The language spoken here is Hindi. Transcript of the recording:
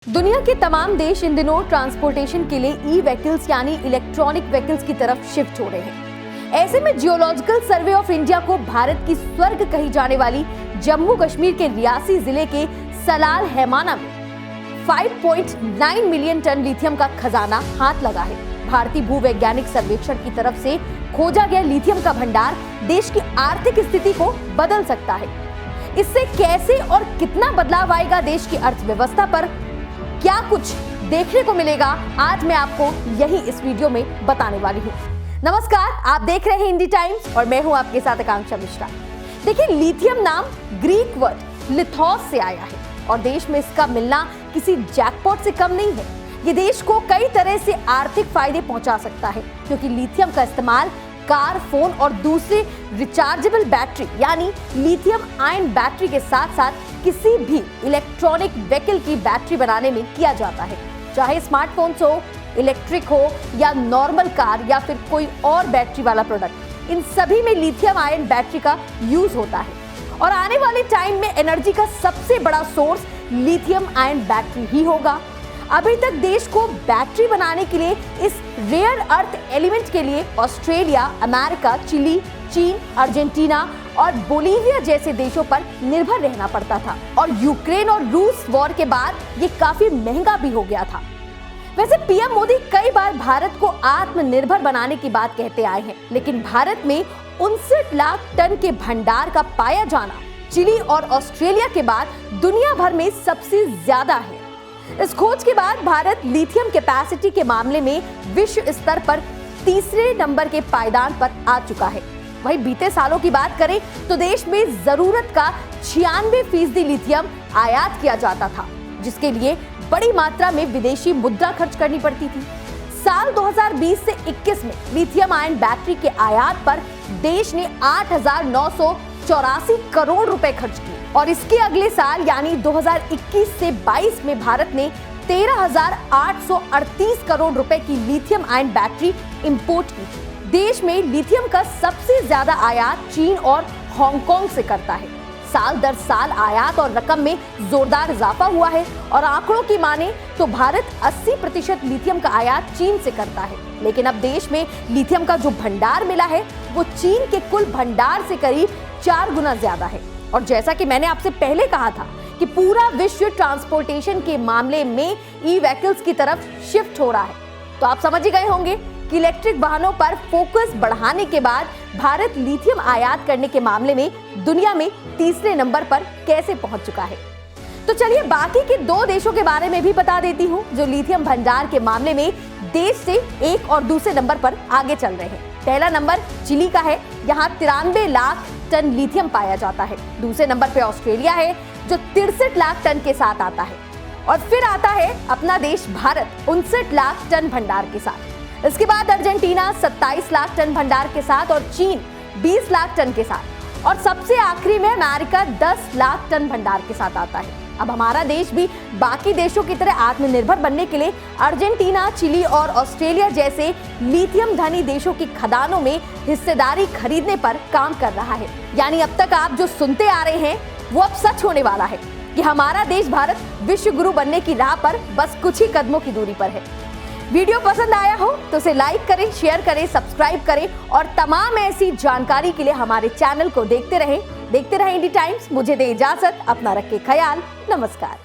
दुनिया के तमाम देश इन दिनों ट्रांसपोर्टेशन के लिए ई व्हीकल्स यानी इलेक्ट्रॉनिक व्हीकल्स की तरफ शिफ्ट हो रहे हैं। ऐसे में जियोलॉजिकल सर्वे ऑफ इंडिया को भारत की स्वर्ग कही जाने वाली जम्मू कश्मीर के रियासी जिले के सलाल हैमाना में 5.9 मिलियन टन लिथियम का खजाना हाथ लगा है। भारतीय भूवैज्ञानिक सर्वेक्षण की तरफ से खोजा गया लिथियम का भंडार देश की आर्थिक स्थिति को बदल सकता है। इससे कैसे और कितना बदलाव आएगा देश की अर्थव्यवस्था पर, क्या कुछ देखने को मिलेगा, आज मैं आपको यही इस वीडियो में बताने वाली हूँ। नमस्कार, आप देख रहे हैं इंडी टाइम्स और मैं हूँ आपके साथ आकांक्षा मिश्रा। देखिए, लिथियम नाम ग्रीक वर्ड लिथोस से आया है और देश में इसका मिलना किसी जैकपॉट से कम नहीं है। ये देश को कई तरह से आर्थिक फायदे पहुंचा सकता है, क्योंकि लिथियम का इस्तेमाल कार, फोन और दूसरे रिचार्जेबल बैटरी यानी लिथियम आयन बैटरी के साथ साथ किसी भी इलेक्ट्रॉनिक व्हीकल की बैटरी बनाने में किया जाता है। चाहे स्मार्टफोन्स हो, इलेक्ट्रिक हो या नॉर्मल कार या फिर कोई और बैटरी वाला प्रोडक्ट, इन सभी में लिथियम आयन बैटरी का यूज होता है। और आने वाले टाइम में एनर्जी का सबसे बड़ा सोर्स लिथियम आयन बैटरी ही होगा। अभी तक देश को बैटरी बनाने के लिए इस रेयर अर्थ एलिमेंट के लिए ऑस्ट्रेलिया, अमेरिका, चिली, चीन, अर्जेंटीना और बोलीविया जैसे देशों पर निर्भर रहना पड़ता था और यूक्रेन और रूस वॉर के बाद ये काफी महंगा भी हो गया था। वैसे पीएम मोदी कई बार भारत को आत्मनिर्भर बनाने की बात कहते आए हैं, लेकिन भारत में 59 लाख टन के भंडार का पाया जाना चिली और ऑस्ट्रेलिया के बाद दुनिया भर में सबसे ज्यादा है। इस खोज के बाद भारत लिथियम कैपेसिटी के मामले में विश्व स्तर पर तीसरे नंबर के पायदान पर आ चुका है। वहीं बीते सालों की बात करें तो देश में जरूरत का 96% लिथियम आयात किया जाता था, जिसके लिए बड़ी मात्रा में विदेशी मुद्रा खर्च करनी पड़ती थी। साल 2020 से 21 में लिथियम आयन बैटरी के आयात पर देश ने 8,984 करोड़ रुपए खर्च किए और इसके अगले साल यानी 2021 से 22 में भारत ने 13,838 करोड़ रुपए की लिथियम आयन बैटरी इंपोर्ट की। देश में लिथियम का सबसे ज्यादा आयात चीन और हांगकांग से करता है। साल दर साल आयात और रकम में जोरदार इजाफा हुआ है और आंकड़ों की माने तो भारत 80% लिथियम का आयात चीन से करता है। लेकिन अब देश में लिथियम का जो भंडार मिला है वो चीन के कुल भंडार से करीब 4 गुना ज्यादा है। और जैसा कि मैंने आपसे पहले कहा था कि पूरा विश्व ट्रांसपोर्टेशन के मामले में ई व्हीकल्स की तरफ शिफ्ट हो रहा है, तो आप समझ ही गए होंगे कि इलेक्ट्रिक वाहनों पर फोकस बढ़ाने के बाद भारत लिथियम आयात करने के मामले में दुनिया में तीसरे नंबर पर कैसे पहुंच चुका है। तो चलिए बाकी के 2 देशों के बारे में भी बता देती हूं जो लिथियम भंडार के मामले में देश से एक और दूसरे नंबर पर आगे चल रहे हैं। पहला नंबर चिली का है, यहाँ 93 लाख टन लिथियम पाया जाता है। दूसरे नंबर पे ऑस्ट्रेलिया है जो 63 लाख टन के साथ आता है और फिर आता है अपना देश भारत 59 लाख टन भंडार के साथ। इसके बाद अर्जेंटीना 27 लाख टन भंडार के साथ और चीन 20 लाख टन के साथ और सबसे आखिरी में अमेरिका 10 लाख टन भंडार के साथ आता है। अब हमारा देश भी बाकी देशों की तरह आत्मनिर्भर बनने के लिए अर्जेंटीना, चिली और ऑस्ट्रेलिया जैसे लिथियम धनी देशों की खदानों में हिस्सेदारी खरीदने पर काम कर रहा है। यानी अब तक आप जो सुनते आ रहे हैं वो अब सच होने वाला है कि हमारा देश भारत विश्व गुरु बनने की राह पर बस कुछ ही कदमों की दूरी पर है। वीडियो पसंद आया हो तो उसे लाइक करें, शेयर करें, सब्सक्राइब करें और तमाम ऐसी जानकारी के लिए हमारे चैनल को देखते रहें इंडी टाइम्स। मुझे दे इजाजत, अपना रखें ख्याल। नमस्कार।